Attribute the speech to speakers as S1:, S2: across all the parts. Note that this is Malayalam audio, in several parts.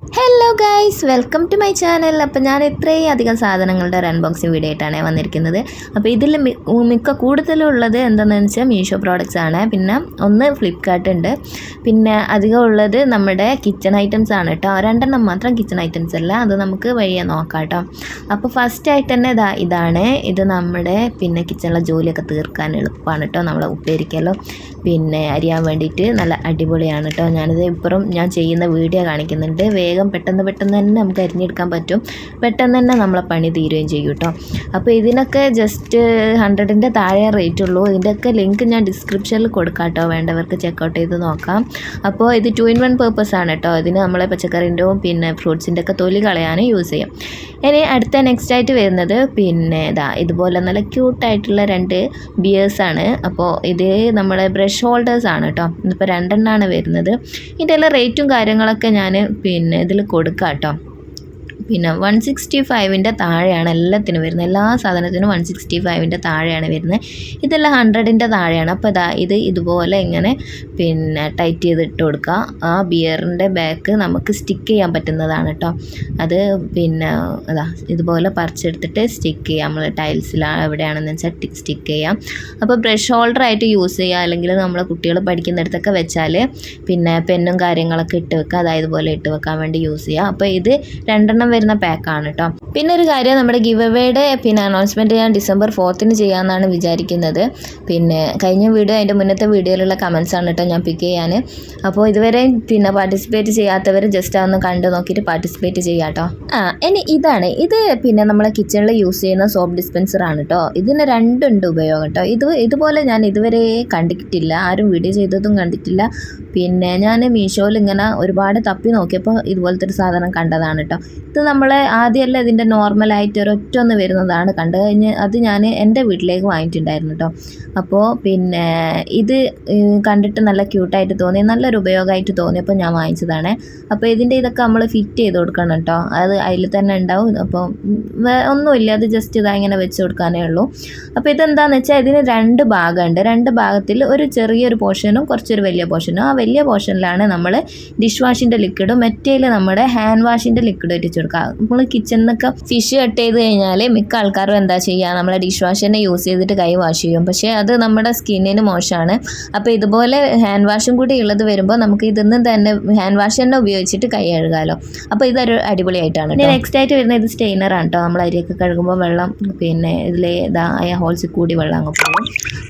S1: Hello guys, welcome to my channel. അപ്പോൾ ഞാൻ ഇത്രയും അധികം സാധനങ്ങളുടെ ഒരു അൺബോക്സിങ് വീഡിയോ ആയിട്ടാണ് വന്നിരിക്കുന്നത്. അപ്പോൾ ഇതിൽ മിക്ക കൂടുതലുള്ളത് എന്താണെന്ന് വെച്ചാൽ മീഷോ പ്രോഡക്റ്റ്സ് ആണ്. പിന്നെ ഒന്ന് ഫ്ലിപ്കാർട്ട് ഉണ്ട്. പിന്നെ അധികം ഉള്ളത് നമ്മുടെ കിച്ചൺ ഐറ്റംസ് ആണ് കേട്ടോ. രണ്ടെണ്ണം മാത്രം കിച്ചൺ ഐറ്റംസ് അല്ല, അത് നമുക്ക് വഴിയെ നോക്കാം കേട്ടോ. അപ്പോൾ ഫസ്റ്റായിട്ട് തന്നെ ഇതാണ്. ഇത് നമ്മുടെ പിന്നെ കിച്ചണിലെ ജോലിയൊക്കെ തീർക്കാൻ എളുപ്പമാണ് കേട്ടോ. നമ്മളെ ഉപ്പേരിക്കല്ലോ പിന്നെ അരിയാൻ വേണ്ടിയിട്ട് നല്ല അടിപൊളിയാണ് കേട്ടോ. ഞാനിത് ഇപ്പുറം ഞാൻ ചെയ്യുന്ന വീഡിയോ കാണിക്കുന്നുണ്ട്. വേഗം പെട്ടെന്ന് തന്നെ നമുക്ക് അരിഞ്ഞെടുക്കാൻ പറ്റും. പെട്ടെന്ന് തന്നെ നമ്മളെ പണി തീരുകയും ചെയ്യും കേട്ടോ. അപ്പോൾ ഇതിനൊക്കെ ജസ്റ്റ് 100ൻ്റെ താഴെ റേറ്റ് ഉള്ളൂ. ഇതിൻ്റെയൊക്കെ ലിങ്ക് ഞാൻ ഡിസ്ക്രിപ്ഷനിൽ കൊടുക്കാം കേട്ടോ, വേണ്ടവർക്ക് ചെക്കൗട്ട് ചെയ്ത് നോക്കാം. അപ്പോൾ ഇത് 2-in-1 പേർപ്പസ് ആണ് കേട്ടോ. ഇതിന് നമ്മളെ പച്ചക്കറിൻ്റെയും പിന്നെ ഫ്രൂട്ട്സിൻ്റെ ഒക്കെ തൊലി കളയാനും യൂസ് ചെയ്യും. ഇനി അടുത്ത നെക്സ്റ്റ് ആയിട്ട് വരുന്നത് പിന്നെ ഇതുപോലെ നല്ല ക്യൂട്ടായിട്ടുള്ള 2 ബിയേഴ്സാണ്. അപ്പോൾ ഇത് നമ്മുടെ ബ്രഷ് ഹോൾഡേഴ്സ് ആണ് കേട്ടോ. ഇതിപ്പോൾ 2 എണ്ണമാണ് വരുന്നത്. ഇതിൻ്റെ എല്ലാം റേറ്റും കാര്യങ്ങളൊക്കെ ഞാൻ പിന്നെ ഇതിൽ കൊടുക്കാം കേട്ടോ. പിന്നെ 165ൻ്റെ താഴെയാണ് എല്ലാത്തിനും വരുന്നത്. എല്ലാ സാധനത്തിനും 165ൻ്റെ താഴെയാണ് വരുന്നത്. ഇതെല്ലാം 100ൻ്റെ താഴെയാണ്. അപ്പോൾ ഇത് ഇതുപോലെ ഇങ്ങനെ പിന്നെ ടൈറ്റ് ചെയ്തിട്ട് കൊടുക്കുക. ആ ബിയറിൻ്റെ ബാക്ക് നമുക്ക് സ്റ്റിക്ക് ചെയ്യാൻ പറ്റുന്നതാണ് കേട്ടോ. അത് പിന്നെ ഇതുപോലെ പറിച്ചെടുത്തിട്ട് സ്റ്റിക്ക് ചെയ്യാം. നമ്മൾ ടൈൽസിലാണ് എവിടെയാണെന്ന് വെച്ചാൽ സ്റ്റിക്ക് ചെയ്യാം. അപ്പോൾ ബ്രഷ് ഹോൾഡറായിട്ട് യൂസ് ചെയ്യുക, അല്ലെങ്കിൽ നമ്മളെ കുട്ടികൾ പഠിക്കുന്നിടത്തൊക്കെ വെച്ചാൽ പിന്നെ പെന്നും കാര്യങ്ങളൊക്കെ ഇട്ട് വെക്കുക. അതായത് പോലെ ഇട്ട് വെക്കാൻ വേണ്ടി യൂസ് ചെയ്യുക. അപ്പോൾ ഇത് 2 വരുന്ന പാക്കാണ് കേട്ടോ. പിന്നെ ഒരു കാര്യം, നമ്മുടെ ഗിവ് അവേയുടെ പിന്നെ അനൗൺസ്മെൻറ്റ് ഞാൻ December 4th ചെയ്യാമെന്നാണ് വിചാരിക്കുന്നത്. പിന്നെ കഴിഞ്ഞ വീഡിയോ അതിൻ്റെ മുന്നത്തെ വീഡിയോയിലുള്ള കമൻസ് ആണ് കേട്ടോ ഞാൻ പിക്ക് ചെയ്യാൻ. അപ്പോൾ ഇതുവരെ പിന്നെ പാർട്ടിസിപ്പേറ്റ് ചെയ്യാത്തവർ ജസ്റ്റ് ഒന്ന് കണ്ടു നോക്കിയിട്ട് പാർട്ടിസിപ്പേറ്റ് ചെയ്യാം കേട്ടോ. ഇനി ഇത് പിന്നെ നമ്മളെ കിച്ചണിൽ യൂസ് ചെയ്യുന്ന സോപ്പ് ഡിസ്പെൻസർ ആണ് കേട്ടോ. ഇതിന് 2 ഉണ്ട് ഉപയോഗം കേട്ടോ. ഇതുപോലെ ഞാൻ ഇതുവരെ കണ്ടിട്ടില്ല, ആരും വീഡിയോ ചെയ്തതും കണ്ടിട്ടില്ല. പിന്നെ ഞാൻ മീഷോയിൽ ഇങ്ങനെ ഒരുപാട് തപ്പി നോക്കിയപ്പോൾ ഇതുപോലത്തെ ഒരു സാധനം കണ്ടതാണ് കേട്ടോ. ഇത് നമ്മളെ ആദ്യമല്ല ഇതിൻ്റെ നോർമലായിട്ട് ഒരൊറ്റ ഒന്ന് വരുന്നതാണ് കണ്ടു കഴിഞ്ഞ്. അത് ഞാൻ എൻ്റെ വീട്ടിലേക്ക് വാങ്ങിയിട്ടുണ്ടായിരുന്നു കേട്ടോ. അപ്പോൾ പിന്നെ ഇത് കണ്ടിട്ട് നല്ല ക്യൂട്ടായിട്ട് തോന്നി, നല്ലൊരു ഉപയോഗമായിട്ട് തോന്നിയപ്പോൾ ഞാൻ വാങ്ങിച്ചതാണ്. അപ്പോൾ ഇതൊക്കെ നമ്മൾ ഫിറ്റ് ചെയ്ത് കൊടുക്കണം കേട്ടോ. അത് അതിൽ തന്നെ ഉണ്ടാവും. അപ്പോൾ ഒന്നുമില്ല, അത് ജസ്റ്റ് ഇങ്ങനെ വെച്ച് കൊടുക്കാനേ ഉള്ളൂ. അപ്പോൾ ഇതെന്താണെന്ന് വെച്ചാൽ ഇതിന് 2 ഭാഗമുണ്ട്. 2 ഭാഗത്തിൽ ഒരു ചെറിയൊരു പോർഷനും കുറച്ചൊരു വലിയ പോർഷനും. ആ വലിയ പോർഷനിലാണ് നമ്മൾ ഡിഷ് വാഷിൻ്റെ ലിക്വിഡും മറ്റേൽ നമ്മുടെ ഹാൻഡ് വാഷിൻ്റെ ലിക്വിഡ് ഇട്ടിച്ച് കൊടുക്കുക. നമ്മൾ കിച്ചണിന്നൊക്കെ ഫിഷ് കട്ട് ചെയ്ത് കഴിഞ്ഞാൽ മിക്ക ആൾക്കാരും എന്താ ചെയ്യുക, നമ്മളെ ഡിഷ് വാഷ് തന്നെ യൂസ് ചെയ്തിട്ട് കൈ വാഷ് ചെയ്യും. പക്ഷേ അത് നമ്മുടെ സ്കിന്നിന് മോശമാണ്. അപ്പോൾ ഇതുപോലെ ഹാൻഡ് വാഷും കൂടി ഉള്ളത് വരുമ്പോൾ നമുക്ക് ഇതിന്ന് തന്നെ ഹാൻഡ് വാഷ് തന്നെ ഉപയോഗിച്ചിട്ട് കൈ കഴുകാമല്ലോ. അപ്പോൾ ഇതൊരു അടിപൊളിയായിട്ടാണ്. പിന്നെ നെക്സ്റ്റ് ആയിട്ട് വരുന്നത് ഇത് സ്റ്റെയിനറാണ് കേട്ടോ. നമ്മൾ അരിയൊക്കെ കഴുകുമ്പോൾ വെള്ളം പിന്നെ ഇതിലെ ആയ ഹോൾസിൽ കൂടി വെള്ളം അങ്ങ് പോകും.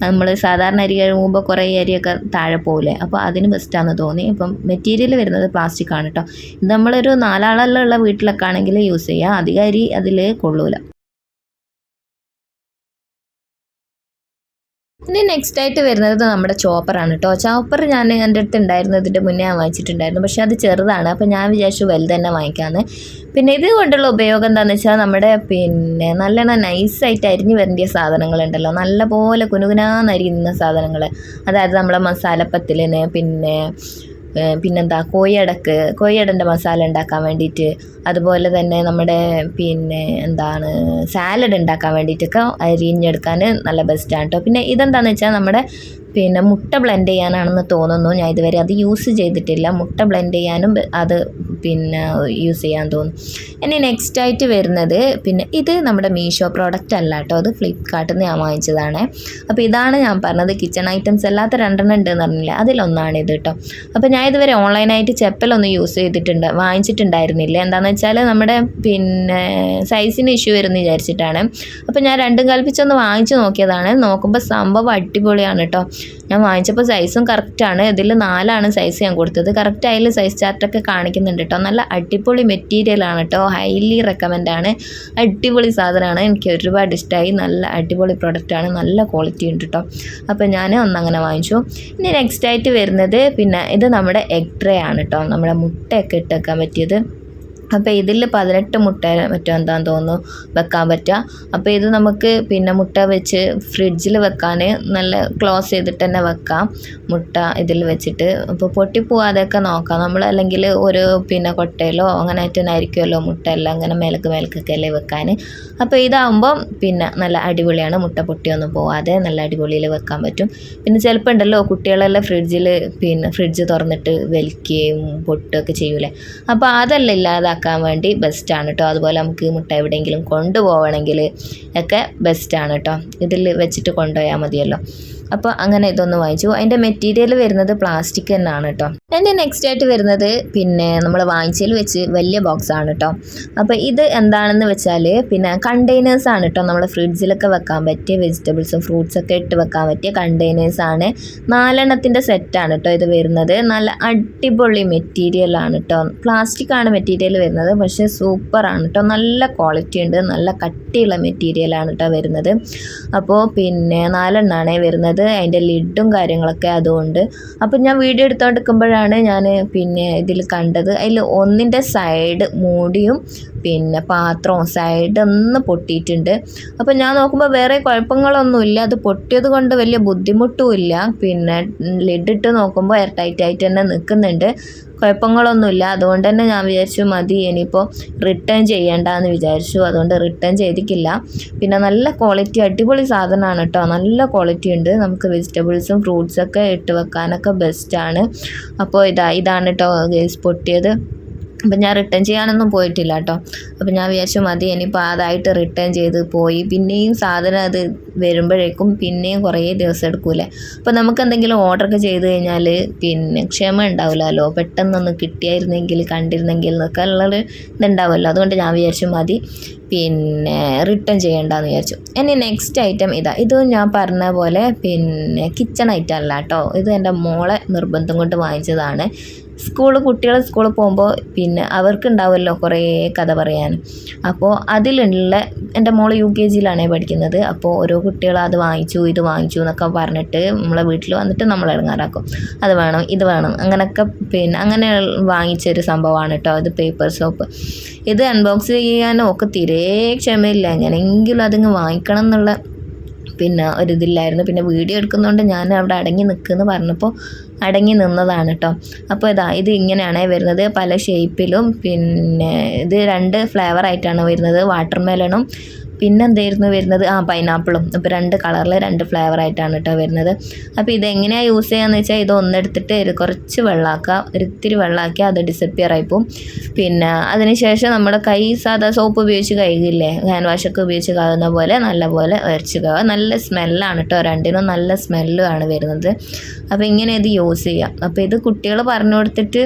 S1: നമ്മൾ സാധാരണ അരി കഴുകുമ്പോൾ കുറേ അരിയൊക്കെ താഴെ പോകില്ലേ, അപ്പോൾ അതിന് ബെസ്റ്റാണെന്ന് തോന്നി. ഇപ്പം മെറ്റീരിയൽ വരുന്നത് പ്ലാസ്റ്റിക് ആണ് കേട്ടോ. ഇത് നമ്മളൊരു 4 ആളെല്ലാം ഉള്ള വീട്ടിലൊക്കെ ആണെങ്കിൽ യൂസ് ചെയ്യാം. അധികം അരി അതിൽ കൊള്ളൂല. ഇനി നെക്സ്റ്റ് ആയിട്ട് വരുന്നത് നമ്മുടെ ചോപ്പറാണ് കേട്ടോ. ചോപ്പർ ഞാൻ എൻ്റെ അടുത്ത് ഉണ്ടായിരുന്നു, ഇതിൻ്റെ മുന്നേ ഞാൻ വാങ്ങിച്ചിട്ടുണ്ടായിരുന്നു. പക്ഷേ അത് ചെറുതാണ്. അപ്പോൾ ഞാൻ വിചാരിച്ചു വലുത് തന്നെ വാങ്ങിക്കാമെന്ന്. പിന്നെ ഇത് കൊണ്ടുള്ള ഉപയോഗം എന്താണെന്ന് വെച്ചാൽ നമ്മുടെ പിന്നെ നല്ലോണം നൈസായിട്ട് അരിഞ്ഞ് വരേണ്ട സാധനങ്ങളുണ്ടല്ലോ, നല്ലപോലെ കുനുകുനാന്ന് അരിയുന്ന സാധനങ്ങൾ. അതായത് നമ്മളെ മസാലപ്പത്തിലിന് പിന്നെന്താ കോഴിയടൻ്റെ മസാല ഉണ്ടാക്കാൻ വേണ്ടിയിട്ട്, അതുപോലെ തന്നെ നമ്മുടെ പിന്നെ സാലഡ് ഉണ്ടാക്കാൻ വേണ്ടിയിട്ടൊക്കെ അരിഞ്ഞെടുക്കാൻ നല്ല ബെസ്റ്റാണ് കേട്ടോ. പിന്നെ ഇതെന്താണെന്ന് വെച്ചാൽ നമ്മുടെ പിന്നെ മുട്ട ബ്ലെൻഡ് ചെയ്യാനാണെന്ന് തോന്നുന്നു. ഞാൻ ഇതുവരെ അത് യൂസ് ചെയ്തിട്ടില്ല. മുട്ട ബ്ലെൻഡ് ചെയ്യാനും അത് പിന്നെ യൂസ് ചെയ്യാൻ തോന്നും. ഇനി നെക്സ്റ്റ് ആയിട്ട് വരുന്നത് പിന്നെ ഇത് നമ്മുടെ മീഷോ പ്രോഡക്റ്റ് അല്ല കേട്ടോ, അത് ഫ്ലിപ്കാർട്ടിൽ നിന്ന് ഞാൻ വാങ്ങിച്ചതാണ്. അപ്പോൾ ഇതാണ് ഞാൻ പറഞ്ഞത് കിച്ചൺ ഐറ്റംസ് അല്ലാത്ത 2 ഉണ്ടെന്ന് പറഞ്ഞില്ല, അതിലൊന്നാണ് ഇത് കേട്ടോ. അപ്പോൾ ഞാൻ ഇതുവരെ ഓൺലൈനായിട്ട് ചെപ്പലൊന്നും വാങ്ങിച്ചിട്ടുണ്ടായിരുന്നില്ല. എന്താണെന്ന് വെച്ചാൽ നമ്മുടെ പിന്നെ സൈസിന് ഇഷ്യൂ വരുമെന്ന് വിചാരിച്ചിട്ടാണ്. അപ്പോൾ ഞാൻ 2 കൽപ്പിച്ചൊന്ന് വാങ്ങിച്ച് നോക്കിയതാണ്. നോക്കുമ്പോൾ സംഭവം അടിപൊളിയാണ് കേട്ടോ. ഞാൻ വാങ്ങിച്ചപ്പോൾ സൈസും കറക്റ്റാണ്. ഇതിൽ 4 സൈസ് ഞാൻ കൊടുത്തത്. കറക്റ്റ് അതിൽ സൈസ് ചാർട്ടൊക്കെ കാണിക്കുന്നുണ്ട് കേട്ടോ. നല്ല അടിപൊളി മെറ്റീരിയലാണ് കേട്ടോ. ഹൈലി റെക്കമെൻഡാണ്. അടിപൊളി സാധനമാണ്. എനിക്ക് ഒരുപാട് ഇഷ്ടമായി. നല്ല അടിപൊളി പ്രൊഡക്റ്റാണ്. നല്ല ക്വാളിറ്റി ഉണ്ട് കേട്ടോ. അപ്പോൾ ഞാൻ ഒന്നങ്ങനെ വാങ്ങിച്ചു. ഇനി നെക്സ്റ്റ് ആയിട്ട് വരുന്നത് പിന്നെ ഇത് നമ്മുടെ എഗ് ട്രേ ആണ് കേട്ടോ. നമ്മുടെ മുട്ടയൊക്കെ ഇട്ട് വെക്കാൻ പറ്റിയത്. അപ്പോൾ ഇതിൽ 18 മുട്ട മറ്റോ എന്താണെന്ന് തോന്നുന്നു വെക്കാൻ പറ്റുക. അപ്പോൾ ഇത് നമുക്ക് പിന്നെ മുട്ട വെച്ച് ഫ്രിഡ്ജിൽ വെക്കാൻ നല്ല ക്ലോസ് ചെയ്തിട്ട് തന്നെ വെക്കാം മുട്ട ഇതിൽ വെച്ചിട്ട്. അപ്പോൾ പൊട്ടിപ്പോവാതെയൊക്കെ നോക്കാം നമ്മൾ. അല്ലെങ്കിൽ ഒരു പിന്നെ കൊട്ടയിലോ അങ്ങനെ തന്നെ ആയിരിക്കുമല്ലോ മുട്ട എല്ലാം അങ്ങനെ മേലക്കൊക്കെ അല്ലേ വെക്കാൻ. അപ്പോൾ ഇതാകുമ്പം പിന്നെ നല്ല അടിപൊളിയാണ്, മുട്ട പൊട്ടിയൊന്നും പോവാതെ നല്ല അടിപൊളിയിൽ വെക്കാൻ പറ്റും. പിന്നെ ചിലപ്പോൾ ഉണ്ടല്ലോ കുട്ടികളെല്ലാം ഫ്രിഡ്ജ് തുറന്നിട്ട് വലിക്കുകയും പൊട്ടുകയൊക്കെ ചെയ്യൂലേ, അപ്പോൾ അതെല്ലാം ഇല്ലാതാക്കാൻ വേണ്ടി ബെസ്റ്റാണ് കേട്ടോ. അതുപോലെ നമുക്ക് മുട്ട എവിടെയെങ്കിലും കൊണ്ടുപോകണമെങ്കിൽ ഒക്കെ ബെസ്റ്റാണ് കേട്ടോ. ഇതിൽ വെച്ചിട്ട് കൊണ്ടുപോയാൽ മതിയല്ലോ. അപ്പോൾ അങ്ങനെ ഇതൊന്ന് വാങ്ങിച്ചു. അതിൻ്റെ മെറ്റീരിയൽ വരുന്നത് പ്ലാസ്റ്റിക് തന്നെയാണ് കേട്ടോ. എൻ്റെ നെക്സ്റ്റ് ആയിട്ട് വരുന്നത് പിന്നെ നമ്മൾ വാങ്ങിച്ചതിൽ വെച്ച് വലിയ ബോക്സ് ആണ് കേട്ടോ. അപ്പോൾ ഇത് എന്താണെന്ന് വെച്ചാൽ പിന്നെ കണ്ടെയ്നേഴ്സാണ് കേട്ടോ. നമ്മൾ ഫ്രിഡ്ജിലൊക്കെ വെക്കാൻ പറ്റിയ വെജിറ്റബിൾസും ഫ്രൂട്ട്സൊക്കെ ഇട്ട് വെക്കാൻ പറ്റിയ കണ്ടെയ്നേഴ്സാണ്. 4 സെറ്റാണ് കേട്ടോ ഇത് വരുന്നത്. നല്ല അടിപൊളി മെറ്റീരിയലാണ് കേട്ടോ. പ്ലാസ്റ്റിക് ആണ് മെറ്റീരിയൽ വരുന്നത്, പക്ഷേ സൂപ്പറാണ് കേട്ടോ. നല്ല ക്വാളിറ്റി ഉണ്ട്, നല്ല കട്ടിയുള്ള മെറ്റീരിയലാണ് കേട്ടോ വരുന്നത്. അപ്പോൾ പിന്നെ 4 വരുന്നത്. അതിൻ്റെ ലിഡും കാര്യങ്ങളൊക്കെ അതുകൊണ്ട്. അപ്പം ഞാൻ വീഡിയോ എടുത്തോണ്ടിരിക്കുമ്പോഴാണ് ഞാൻ പിന്നെ ഇതിൽ കണ്ടത്, അതിൽ ഒന്നിൻ്റെ സൈഡ് മൂടിയും പിന്നെ പാത്രവും സൈഡൊന്ന് പൊട്ടിയിട്ടുണ്ട്. അപ്പോൾ ഞാൻ നോക്കുമ്പോൾ വേറെ കുഴപ്പങ്ങളൊന്നുമില്ല, അത് പൊട്ടിയത് കൊണ്ട് വലിയ ബുദ്ധിമുട്ടുമില്ല. പിന്നെ ലിഡിട്ട് നോക്കുമ്പോൾ എയർ ടൈറ്റായിട്ട് തന്നെ നിൽക്കുന്നുണ്ട്, കുഴപ്പങ്ങളൊന്നുമില്ല. അതുകൊണ്ട് തന്നെ ഞാൻ വിചാരിച്ചു മതി, ഇനിയിപ്പോൾ റിട്ടേൺ ചെയ്യേണ്ടെന്ന് വിചാരിച്ചു. അതുകൊണ്ട് റിട്ടേൺ ചെയ്തിട്ടില്ല. പിന്നെ നല്ല ക്വാളിറ്റി, അടിപൊളി സാധനമാണ് കേട്ടോ, നല്ല ക്വാളിറ്റി ഉണ്ട്. നമുക്ക് വെജിറ്റബിൾസും ഫ്രൂട്ട്സൊക്കെ ഇട്ട് വെക്കാനൊക്കെ ബെസ്റ്റാണ്. അപ്പോൾ ഇതാണ് കേട്ടോ പൊട്ടിയത്. അപ്പം ഞാൻ റിട്ടേൺ ചെയ്യാനൊന്നും പോയിട്ടില്ല കേട്ടോ. അപ്പം ഞാൻ വിചാരിച്ചു മതി, ഇനിയിപ്പോൾ അതായിട്ട് റിട്ടേൺ ചെയ്ത് പോയി പിന്നെയും സാധനം അത് വരുമ്പോഴേക്കും പിന്നെയും കുറേ ദിവസം എടുക്കൂലേ. അപ്പോൾ നമുക്ക് എന്തെങ്കിലും ഓർഡറൊക്കെ ചെയ്ത് കഴിഞ്ഞാൽ പിന്നെ ക്ഷമ ഉണ്ടാവില്ലല്ലോ, പെട്ടെന്നൊന്ന് കിട്ടിയായിരുന്നെങ്കിൽ കണ്ടിരുന്നെങ്കിൽ എന്നൊക്കെ ഉള്ളൊരു ഇതുണ്ടാവുമല്ലോ. അതുകൊണ്ട് ഞാൻ വിചാരിച്ചു മതി പിന്നെ റിട്ടേൺ ചെയ്യേണ്ടെന്ന് വിചാരിച്ചു. ഇനി നെക്സ്റ്റ് ഐറ്റം ഇത് ഞാൻ പറഞ്ഞ പോലെ പിന്നെ കിച്ചൺ ഐറ്റം അല്ല കേട്ടോ. ഇത് എൻ്റെ മോളെ നിർബന്ധം കൊണ്ട് വാങ്ങിച്ചതാണ്. കുട്ടികൾ സ്കൂളിൽ പോകുമ്പോൾ പിന്നെ അവർക്കുണ്ടാവുമല്ലോ കുറേ കഥ പറയാൻ. അപ്പോൾ അതിലുള്ള എൻ്റെ മോൾ UKG പഠിക്കുന്നത്. അപ്പോൾ ഓരോ കുട്ടികൾ അത് വാങ്ങിച്ചു ഇത് വാങ്ങിച്ചു എന്നൊക്കെ പറഞ്ഞിട്ട് നമ്മളെ വീട്ടിൽ വന്നിട്ട് നമ്മൾ ഇടങ്ങാറാക്കും. അത് വേണം ഇത് വേണം അങ്ങനെയൊക്കെ. പിന്നെ അങ്ങനെ വാങ്ങിച്ചൊരു സംഭവമാണ് കേട്ടോ ഇത് പേപ്പർ സോപ്പ്. ഇത് അൺബോക്സ് ചെയ്യാനും ഒക്കെ തീരെ ക്ഷമയില്ല, എങ്ങനെയെങ്കിലും അതിങ്ങ് വാങ്ങിക്കണം എന്നുള്ള പിന്നെ ഒരിതില്ലായിരുന്നു. പിന്നെ വീഡിയോ എടുക്കുന്നതുകൊണ്ട് ഞാൻ അവിടെ അടങ്ങി നിൽക്കുമെന്ന് പറഞ്ഞപ്പോൾ അടങ്ങി നിന്നതാണ് കേട്ടോ. അപ്പോൾ ഇത് ഇങ്ങനെയാണ് വരുന്നത്, പല ഷേപ്പിലും. പിന്നെ ഇത് 2 ഫ്ലേവറായിട്ടാണ് വരുന്നത്, വാട്ടർമെലണും പിന്നെ എന്തായിരുന്നു വരുന്നത് പൈനാപ്പിളും. അപ്പോൾ 2 കളറിൽ 2 ഫ്ലേവറായിട്ടാണ് കേട്ടോ വരുന്നത്. അപ്പോൾ ഇതെങ്ങനെയാണ് യൂസ് ചെയ്യാന്ന് വെച്ചാൽ ഇത് ഒന്നെടുത്തിട്ട് കുറച്ച് വെള്ളമാക്കുക, ഒരിത്തിരി വെള്ളമാക്കി അത് ഡിസപ്പിയർ ആയിപ്പോവും. പിന്നെ അതിനുശേഷം നമ്മുടെ കൈ സാധാ സോപ്പ് ഉപയോഗിച്ച് കഴുകില്ലേ, ഹാൻഡ് വാഷൊക്കെ ഉപയോഗിച്ച് കഴുകുന്ന പോലെ നല്ലപോലെ ഉരച്ച് കഴുകുക. നല്ല സ്മെല്ലാണ് കേട്ടോ, 2നും നല്ല സ്മെല്ലുമാണ് വരുന്നത്. അപ്പോൾ ഇങ്ങനെ ഇത് യൂസ് ചെയ്യാം. അപ്പോൾ ഇത് കുട്ടികൾ പറഞ്ഞു കൊടുത്തിട്ട്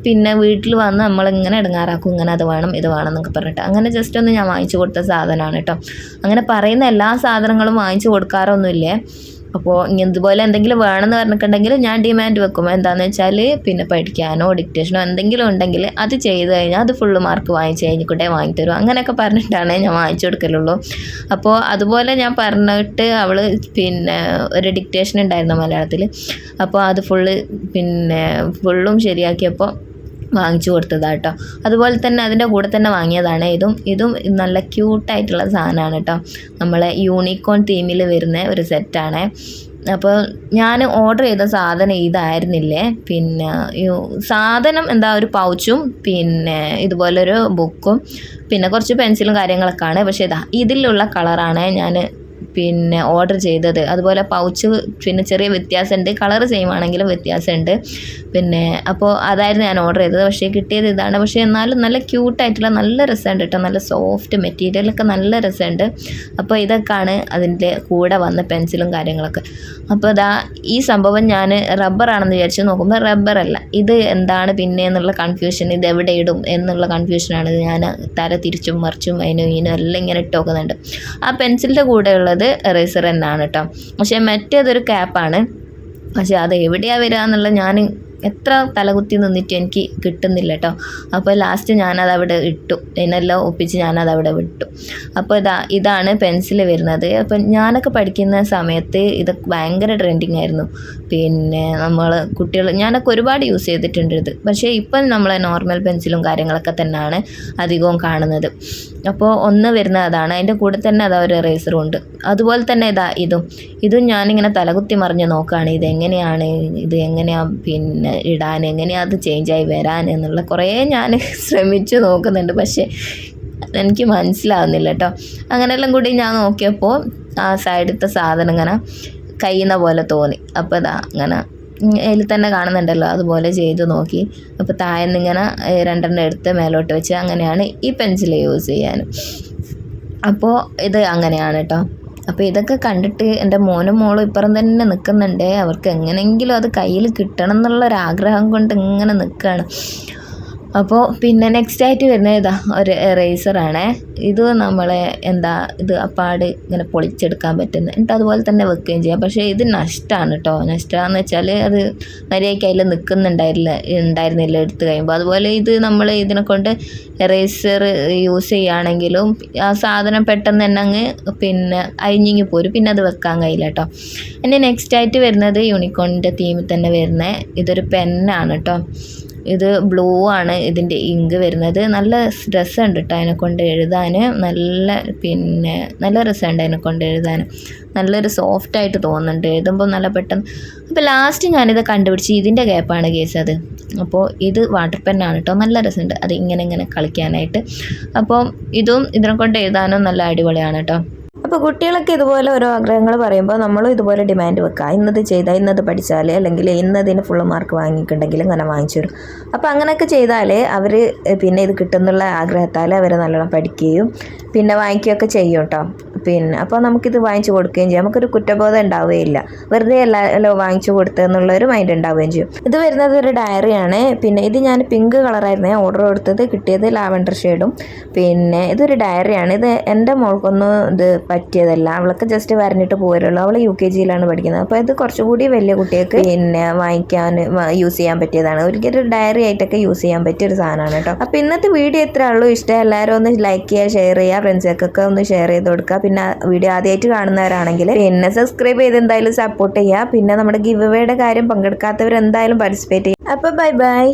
S1: പിന്നെ വീട്ടിൽ വന്ന് നമ്മളിങ്ങനെ ഇടങ്ങാറാക്കും, ഇങ്ങനെ അത് വേണം ഇത് വേണം എന്നൊക്കെ പറഞ്ഞിട്ട്. അങ്ങനെ ജസ്റ്റ് ഒന്ന് ഞാൻ വാങ്ങിച്ചു കൊടുത്ത സാധനമാണ് കേട്ടോ. അങ്ങനെ പറയുന്ന എല്ലാ സാധനങ്ങളും വാങ്ങിച്ചു കൊടുക്കാറൊന്നുമില്ലേ. അപ്പോൾ ഇതുപോലെ എന്തെങ്കിലും വേണമെന്ന് പറഞ്ഞിട്ടുണ്ടെങ്കിൽ ഞാൻ ഡിമാൻഡ് വെക്കും. എന്താണെന്ന് വെച്ചാൽ പിന്നെ പഠിക്കാനോ ഡിക്റ്റേഷനോ എന്തെങ്കിലും ഉണ്ടെങ്കിൽ അത് ചെയ്ത് കഴിഞ്ഞാൽ അത് ഫുള്ള് മാർക്ക് വാങ്ങിച്ച് കഴിഞ്ഞിട്ടേ വാങ്ങിത്തരും. അങ്ങനെയൊക്കെ പറഞ്ഞിട്ടാണ് ഞാൻ വാങ്ങിച്ചു കൊടുക്കലുള്ളൂ. അപ്പോൾ അതുപോലെ ഞാൻ പറഞ്ഞിട്ട് അവൾ പിന്നെ ഒരു ഡിക്റ്റേഷൻ ഉണ്ടായിരുന്നു മലയാളത്തിൽ. അപ്പോൾ അത് ഫുള്ളും ശരിയാക്കിയപ്പോൾ വാങ്ങിച്ചു കൊടുത്തതാണ് കേട്ടോ. അതുപോലെ തന്നെ അതിൻ്റെ കൂടെ തന്നെ വാങ്ങിയതാണ് ഇതും നല്ല ക്യൂട്ടായിട്ടുള്ള സാധനമാണ് കേട്ടോ. നമ്മളെ യൂണിക്കോൺ തീമിൽ വരുന്ന ഒരു സെറ്റാണ്. അപ്പോൾ ഞാൻ ഓർഡർ ചെയ്ത സാധനം ഇതായിരുന്നില്ലേ. പിന്നെ സാധനം ഒരു പൗച്ചും പിന്നെ ഇതുപോലൊരു ബുക്കും പിന്നെ കുറച്ച് പെൻസിലും കാര്യങ്ങളൊക്കെയാണ്. പക്ഷേ ഇതിലുള്ള കളറാണ് ഞാൻ പിന്നെ ഓർഡർ ചെയ്തത്. അതുപോലെ പൗച്ച് പിന്നെ ചെറിയ വ്യത്യാസമുണ്ട്, കളർ സെയിം ആണെങ്കിലും വ്യത്യാസമുണ്ട്. പിന്നെ അപ്പോൾ അതായിരുന്നു ഞാൻ ഓർഡർ ചെയ്തത്. പക്ഷേ കിട്ടിയത് ഇതാണ്. പക്ഷേ എന്നാലും നല്ല ക്യൂട്ടായിട്ടുള്ള നല്ല രസമുണ്ട് കേട്ടോ, നല്ല സോഫ്റ്റ് മെറ്റീരിയലൊക്കെ നല്ല രസമുണ്ട്. അപ്പോൾ ഇതൊക്കെയാണ് അതിൻ്റെ കൂടെ വന്ന പെൻസിലും കാര്യങ്ങളൊക്കെ. അപ്പോൾ ഈ സംഭവം ഞാൻ റബ്ബറാണെന്ന് വിചാരിച്ച് നോക്കുമ്പോൾ റബ്ബറല്ല, ഇത് എന്താണ് പിന്നെ എന്നുള്ള കൺഫ്യൂഷൻ, ഇത് എവിടെ ഇടും എന്നുള്ള കൺഫ്യൂഷനാണ്. ഞാൻ തല തിരിച്ചും മറിച്ചും അതിനും എല്ലാം ഇങ്ങനെ ഇട്ട് നോക്കുന്നുണ്ട്. ആ പെൻസിലിൻ്റെ കൂടെ ഉള്ളത് എറേസർ തന്നെയാണ് കേട്ടോ. പക്ഷേ മറ്റേതൊരു ക്യാപ്പാണ്. പക്ഷേ അത് എവിടെയാണ് വരിക എന്നുള്ള ഞാൻ എത്ര തലകുത്തി നിന്നിട്ട് എനിക്ക് കിട്ടുന്നില്ല കേട്ടോ. അപ്പോൾ ലാസ്റ്റ് ഞാനത് അവിടെ ഇട്ടു, എന്നെല്ലാം ഒപ്പിച്ച് ഞാനത് അവിടെ വിട്ടു. അപ്പോൾ ഇതാണ് പെൻസിൽ വരുന്നത്. അപ്പം ഞാനൊക്കെ പഠിക്കുന്ന സമയത്ത് ഇതൊക്കെ ഭയങ്കര ട്രെൻഡിങ് ആയിരുന്നു. പിന്നെ നമ്മൾ കുട്ടികൾ ഞാനൊക്കെ ഒരുപാട് യൂസ് ചെയ്തിട്ടുണ്ട് ഇത്. പക്ഷേ ഇപ്പം നമ്മളെ നോർമൽ പെൻസിലും കാര്യങ്ങളൊക്കെ തന്നെയാണ് അധികവും കാണുന്നത്. അപ്പോൾ ഒന്ന് വരുന്നത് അതാണ്. അതിൻ്റെ കൂടെ തന്നെ അതാ ഒരു എറേസറും ഉണ്ട്. അതുപോലെ തന്നെ ഇതും ഞാനിങ്ങനെ തലകുത്തി മറിഞ്ഞ് നോക്കുകയാണ് ഇതെങ്ങനെയാണ്, ഇത് എങ്ങനെയാണ് പിന്നെ ഇടാൻ, എങ്ങനെയാണ് അത് ചേഞ്ചായി വരാൻ എന്നുള്ള കുറേ ഞാൻ ശ്രമിച്ചു നോക്കുന്നുണ്ട്. പക്ഷേ എനിക്ക് മനസ്സിലാവുന്നില്ല കേട്ടോ. അങ്ങനെയെല്ലാം കൂടി ഞാൻ നോക്കിയപ്പോൾ ആ സൈഡിലത്തെ സാധനം ഇങ്ങനെ കഴിയുന്ന പോലെ തോന്നി. അപ്പോൾ അങ്ങനെ അതിൽ തന്നെ കാണുന്നുണ്ടല്ലോ, അതുപോലെ ചെയ്ത് നോക്കി. അപ്പോൾ താഴെന്ന് ഇങ്ങനെ 2 എടുത്ത് മേലോട്ട് വെച്ച് അങ്ങനെയാണ് ഈ പെൻസിൽ യൂസ് ചെയ്യാൻ. അപ്പോൾ ഇത് അങ്ങനെയാണ് കേട്ടോ. അപ്പോൾ ഇതൊക്കെ കണ്ടിട്ട് എൻ്റെ മോനും മോളും ഇപ്പുറം തന്നെ നിൽക്കുന്നുണ്ട്. അവർക്ക് എങ്ങനെയെങ്കിലും അത് കയ്യിൽ കിട്ടണം എന്നുള്ളൊരാഗ്രഹം കൊണ്ട് ഇങ്ങനെ നിൽക്കുകയാണ്. അപ്പോൾ പിന്നെ നെക്സ്റ്റ് ആയിട്ട് വരുന്നത് ഒരു എറേസറാണ്. ഇത് നമ്മളെ ഇത് അപ്പാട് ഇങ്ങനെ പൊളിച്ചെടുക്കാൻ പറ്റുന്നത്, എന്നിട്ട് അതുപോലെ തന്നെ വെക്കുകയും ചെയ്യാം. പക്ഷേ ഇത് നഷ്ടമാണ് കേട്ടോ. നഷ്ടമാണെന്ന് വെച്ചാൽ അത് മര്യാദയ്ക്ക് അതിൽ ഉണ്ടായിരുന്നില്ല എടുത്ത് കഴിയുമ്പോൾ. അതുപോലെ ഇത് നമ്മൾ ഇതിനെ കൊണ്ട് എറേസർ യൂസ് ചെയ്യുകയാണെങ്കിലും ആ സാധനം പെട്ടെന്ന് തന്നെ അങ്ങ് പിന്നെ അഴിഞ്ഞിങ്ങി പോരും, പിന്നെ അത് വെക്കാൻ കഴിയില്ല കേട്ടോ. എൻ്റെ നെക്സ്റ്റ് ആയിട്ട് വരുന്നത് യൂണിക്കോണിൻ്റെ തീമിൽ തന്നെ വരുന്നത് ഇതൊരു പെന്നാണ് കേട്ടോ. ഇത് ബ്ലൂ ആണ് ഇതിൻ്റെ ഇങ്ക് വരുന്നത്. നല്ല രസമുണ്ട് കേട്ടോ അതിനെക്കൊണ്ട് എഴുതാൻ. നല്ല രസമുണ്ട് അതിനെക്കൊണ്ട് എഴുതാൻ. നല്ലൊരു സോഫ്റ്റായിട്ട് തോന്നുന്നുണ്ട് എഴുതുമ്പോൾ നല്ല പെട്ടെന്ന്. അപ്പോൾ ലാസ്റ്റ് ഞാനിത് കണ്ടുപിടിച്ച് ഇതിൻ്റെ ഗ്യാപ്പാണ് കേസ് അത്. അപ്പോൾ ഇത് വാട്ടർ പെന്നാണ് കേട്ടോ. നല്ല രസമുണ്ട് അത് ഇങ്ങനെ കളിക്കാനായിട്ട്. അപ്പോൾ ഇതിനെ കൊണ്ട് എഴുതാനും നല്ല അടിപൊളിയാണ് കേട്ടോ. അപ്പോൾ കുട്ടികളൊക്കെ ഇതുപോലെ ഓരോ ആഗ്രഹങ്ങൾ പറയുമ്പോൾ നമ്മളും ഇതുപോലെ ഡിമാൻഡ് വെക്കുക. ഇന്നത് ചെയ്താൽ ഇന്നത് പഠിച്ചാൽ അല്ലെങ്കിൽ ഇന്നതിന് ഫുള്ള് മാർക്ക് വാങ്ങിയിട്ടുണ്ടെങ്കിൽ ഇങ്ങനെ വാങ്ങിച്ചു തരും. അപ്പോൾ അങ്ങനെയൊക്കെ ചെയ്താൽ അവർ പിന്നെ ഇത് കിട്ടുന്നുള്ള ആഗ്രഹത്താൽ അവർ നല്ലോണം പഠിക്കുകയും പിന്നെ വാങ്ങിക്കുകയൊക്കെ ചെയ്യും കേട്ടോ. അപ്പോൾ നമുക്കിത് വാങ്ങിച്ചു കൊടുക്കുകയും ചെയ്യും. നമുക്കൊരു കുറ്റബോധം ഉണ്ടാവുകയില്ല. വെറുതെ എല്ലാം വാങ്ങിച്ചു കൊടുത്തതെന്നുള്ളൊരു മൈൻഡ് ഉണ്ടാവുകയും ചെയ്യും. ഇത് വരുന്നത് ഒരു ഡയറിയാണ്. പിന്നെ ഇത് ഞാൻ പിങ്ക് കളറായിരുന്നു ഓർഡർ കൊടുത്തത്, കിട്ടിയത് ലാവൻഡർ ഷെയ്ഡും. പിന്നെ ഇതൊരു ഡയറിയാണ്. ഇത് എൻ്റെ മോൾക്കൊന്നും ഇത് പറ്റിയതല്ല, അവൾക്ക് ജസ്റ്റ് വരഞ്ഞിട്ട് പോരുള്ളൂ. അവൾ UKG-യിലാണ് പഠിക്കുന്നത്. അപ്പോൾ ഇത് കുറച്ചുകൂടി വലിയ കുട്ടികൾക്ക് പിന്നെ വാങ്ങിക്കാൻ യൂസ് ചെയ്യാൻ പറ്റിയതാണ്. ഒരിക്കലും ഒരു ഡയറി ആയിട്ടൊക്കെ യൂസ് ചെയ്യാൻ പറ്റിയൊരു സാധനമാണ് കേട്ടോ. അപ്പോൾ ഇന്നത്തെ വീഡിയോ ഇത്രേ ഉള്ളൂ. ഇഷ്ടം എല്ലാവരും ഒന്ന് ലൈക്ക് ചെയ്യുക, ഷെയർ ചെയ്യുക, ഫ്രണ്ട്സൊക്കെ ഒന്ന് ഷെയർ ചെയ്ത് കൊടുക്കുക. പിന്നെ വീഡിയോ ആദ്യമായിട്ട് കാണുന്നവരാണെങ്കിൽ പിന്നെ സബ്സ്ക്രൈബ് ചെയ്ത് എന്തായാലും സപ്പോർട്ട് ചെയ്യുക. പിന്നെ നമ്മുടെ ഗിവ് അവേയുടെ കാര്യം പങ്കെടുക്കാത്തവർ എന്തായാലും പാർട്ടിസിപ്പേറ്റ് ചെയ്യുക. അപ്പോൾ ബൈ.